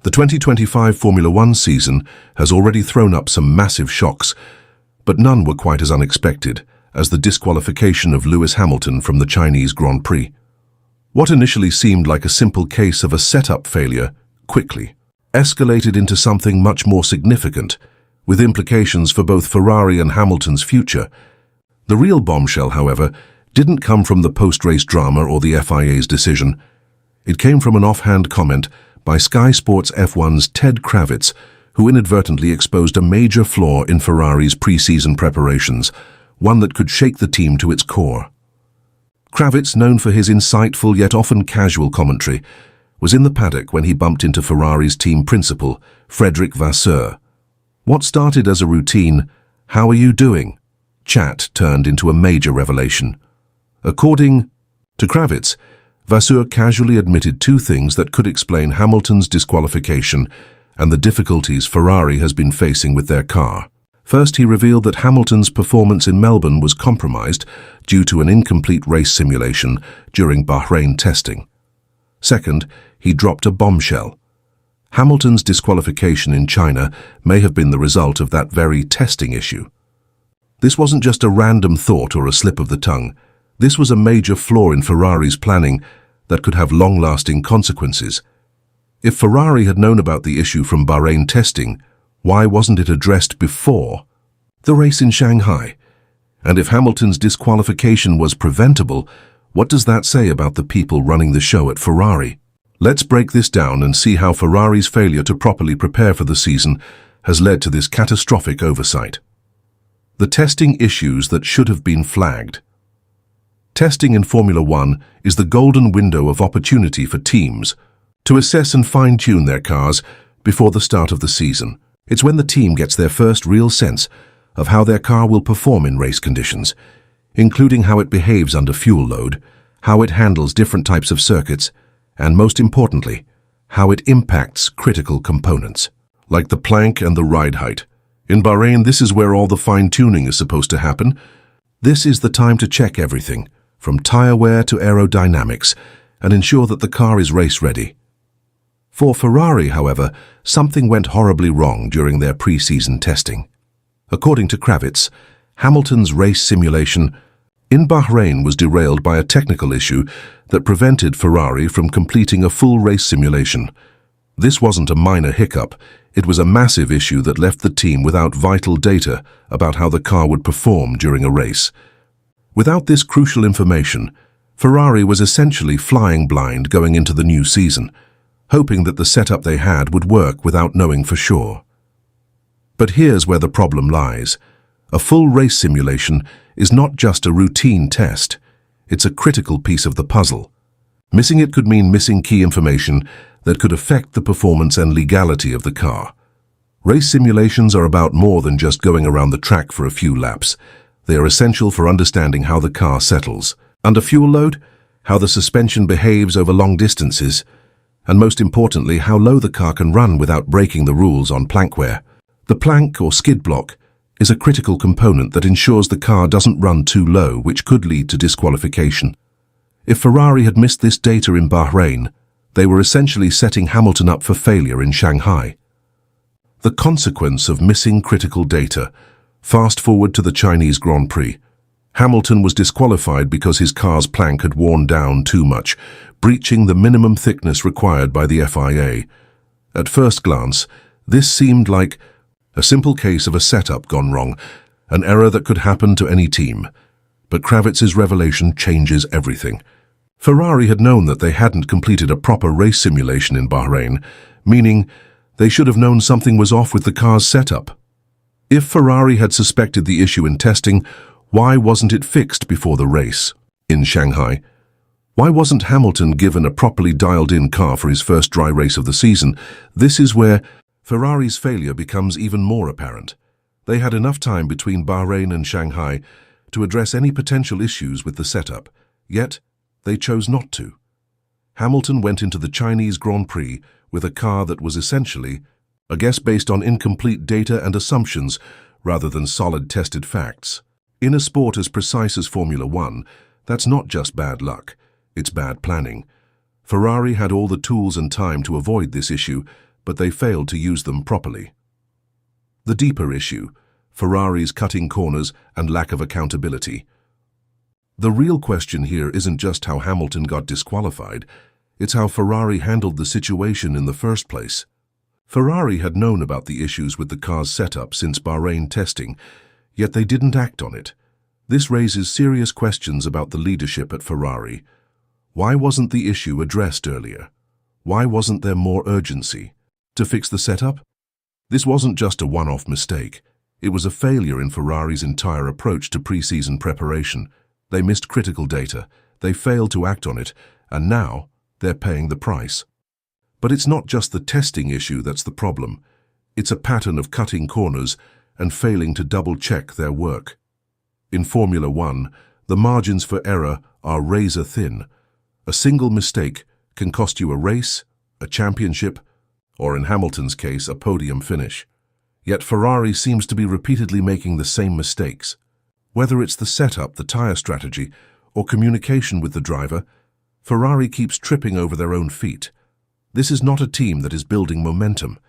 The 2025 Formula One season has already thrown up some massive shocks, but none were quite as unexpected as the disqualification of Lewis Hamilton from the Chinese Grand Prix. What initially seemed like a simple case of a setup failure quickly escalated into something much more significant, with implications for both Ferrari and Hamilton's future. The real bombshell, however, didn't come from the post-race drama or the FIA's decision. It came from an offhand comment by Sky Sports F1's Ted Kravitz, who inadvertently exposed a major flaw in Ferrari's pre-season preparations, one that could shake the team to its core. Kravitz, known for his insightful yet often casual commentary, was in the paddock when he bumped into Ferrari's team principal, Frederic Vasseur. What started as a routine, "How are you doing?" chat turned into a major revelation. According to Kravitz, Vasseur casually admitted two things that could explain Hamilton's disqualification and the difficulties Ferrari has been facing with their car. First, he revealed that Hamilton's performance in Melbourne was compromised due to an incomplete race simulation during Bahrain testing. Second, he dropped a bombshell. Hamilton's disqualification in China may have been the result of that very testing issue. This wasn't just a random thought or a slip of the tongue. This was a major flaw in Ferrari's planning that could have long-lasting consequences. If Ferrari had known about the issue from Bahrain testing, why wasn't it addressed before the race in Shanghai? And if Hamilton's disqualification was preventable, what does that say about the people running the show at Ferrari? Let's break this down and see how Ferrari's failure to properly prepare for the season has led to this catastrophic oversight. The testing issues that should have been flagged. Testing in Formula One is the golden window of opportunity for teams to assess and fine-tune their cars before the start of the season. It's when the team gets their first real sense of how their car will perform in race conditions, including how it behaves under fuel load, how it handles different types of circuits, and most importantly, how it impacts critical components, like the plank and the ride height. In Bahrain, this is where all the fine-tuning is supposed to happen. This is the time to check everything, from tire wear to aerodynamics, and ensure that the car is race-ready. For Ferrari, however, something went horribly wrong during their pre-season testing. According to Kravitz, Hamilton's race simulation in Bahrain was derailed by a technical issue that prevented Ferrari from completing a full race simulation. This wasn't a minor hiccup, it was a massive issue that left the team without vital data about how the car would perform during a race. Without this crucial information, Ferrari was essentially flying blind going into the new season, hoping that the setup they had would work without knowing for sure. But here's where the problem lies. A full race simulation is not just a routine test, it's a critical piece of the puzzle. Missing it could mean missing key information that could affect the performance and legality of the car. Race simulations are about more than just going around the track for a few laps. They are essential for understanding how the car settles under fuel load, how the suspension behaves over long distances, and most importantly, how low the car can run without breaking the rules on plank wear. The plank or skid block is a critical component that ensures the car doesn't run too low, which could lead to disqualification. If Ferrari had missed this data in Bahrain, they were essentially setting Hamilton up for failure in Shanghai. The consequence of missing critical data. Fast forward to the Chinese Grand Prix. Hamilton was disqualified because his car's plank had worn down too much, breaching the minimum thickness required by the FIA. At first glance, this seemed like a simple case of a setup gone wrong, an error that could happen to any team. But Kravitz's revelation changes everything. Ferrari had known that they hadn't completed a proper race simulation in Bahrain, meaning they should have known something was off with the car's setup. If Ferrari had suspected the issue in testing, why wasn't it fixed before the race in Shanghai? Why wasn't Hamilton given a properly dialed-in car for his first dry race of the season? This is where Ferrari's failure becomes even more apparent. They had enough time between Bahrain and Shanghai to address any potential issues with the setup, yet they chose not to. Hamilton went into the Chinese Grand Prix with a car that was essentially a guess based on incomplete data and assumptions rather than solid tested facts. In a sport as precise as Formula One, that's not just bad luck, it's bad planning. Ferrari had all the tools and time to avoid this issue, but they failed to use them properly. The deeper issue: Ferrari's cutting corners and lack of accountability. The real question here isn't just how Hamilton got disqualified, it's how Ferrari handled the situation in the first place. Ferrari had known about the issues with the car's setup since Bahrain testing, yet they didn't act on it. This raises serious questions about the leadership at Ferrari. Why wasn't the issue addressed earlier? Why wasn't there more urgency? To fix the setup? This wasn't just a one-off mistake. It was a failure in Ferrari's entire approach to pre-season preparation. They missed critical data, they failed to act on it, and now they're paying the price. But it's not just the testing issue that's the problem. It's a pattern of cutting corners and failing to double-check their work. In Formula One, the margins for error are razor thin. A single mistake can cost you a race, a championship, or in Hamilton's case, a podium finish. Yet Ferrari seems to be repeatedly making the same mistakes. Whether it's the setup, the tyre strategy, or communication with the driver, Ferrari keeps tripping over their own feet. This is not a team that is building momentum.